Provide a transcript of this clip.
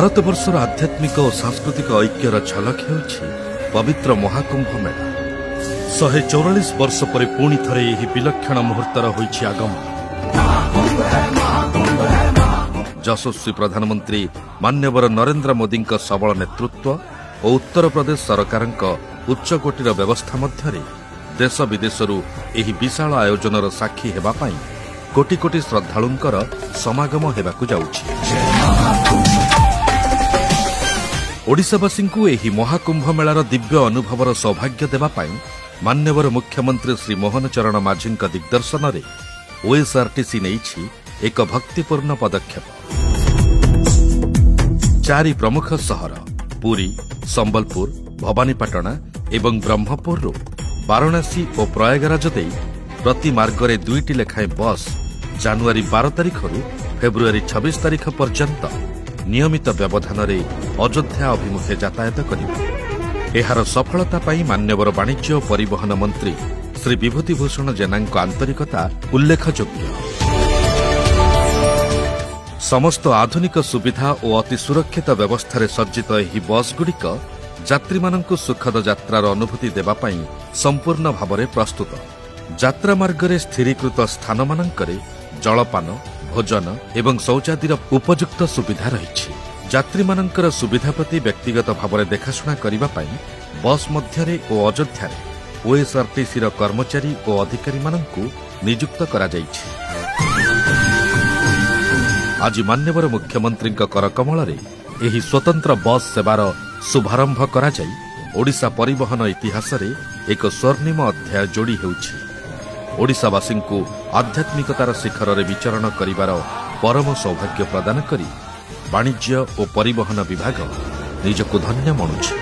ଭାରତवर्षर आध्यात्मिक और सांस्कृतिक ऐक्यर झलक हेउछि पवित्र महाकुंभ मेला। 144 वर्ष पर पुणी थरे यही विलक्षण मुहूर्तर होइछि आगमन। यशस्वी प्रधानमंत्री मान्यवर नरेंद्र मोदी सबल नेतृत्व और उत्तर प्रदेश सरकार उच्चकोटीर व्यवस्था मध्यरे देश विदेशरू एही विशाल आयोजनर साक्षी हेबा पाई कोटी कोटी श्रद्धालुंकर समागम हेबाकु जाउछि। ओडिशावासी एही महाकुंभ मेलार दिव्य अनुभवर सौभाग्य देबा पाई मान्यवर मुख्यमंत्री श्री मोहन चरण माझी दिग्दर्शन में ओएसआरटीसी नेइछि एक भक्तिपूर्ण पदक्षेप। 4 प्रमुख सहर पुरी, संबलपुर, भवानीपाटना एवं ब्रह्मपुर वाराणसी और प्रयागराज दे प्रति मार्गरे 2टी लेखाएं बस जनवरी 12 तारिख फेब्रुआरी 26 तारिख पर्यंत नियमित व्यवधान अयोध्या अभिमुखे यातायात करिबे। एहार सफलता पाई मान्यवर वाणिज्य और परिवहन मंत्री श्री विभूतिभूषण जेना आंतरिकता उल्लेखयोग्य। समस्त आधुनिक सुविधा और अति सुरक्षित व्यवस्था सज्जित एही बस गुड़िक यात्री माननकु सुखद यात्रार अनुभूति देबा पाई संपूर्ण भावरे प्रस्तुत। यात्रा मार्गरे स्थिरीकृत स्थान मानकरे जलपान, भोजन एवं शौचादिर उपयुक्त सुविधा रहिछि। यात्री माननकर सुविधा प्रति व्यक्तिगत भावरे देखाशुना करिबा पाई बस मध्यरे और अयोध्यारे ओएसआरटीसी र कर्मचारी और अधिकारी माननकु नियुक्त करा जाइछि। आज मान्यवर मुख्यमंत्री करकमल एही स्वतंत्र बस सेवार शुभारंभ करा जाई ओडिशा परिवहन इतिहास रे एक स्वर्णिम अध्याय जोड़ी हेउछि। ओडिशावासी आध्यात्मिकतार शिखर रे विचरण करिवार परम सौभाग्य प्रदान करी वाणिज्य और परिवहन विभाग निजकु धन्य मणुछि।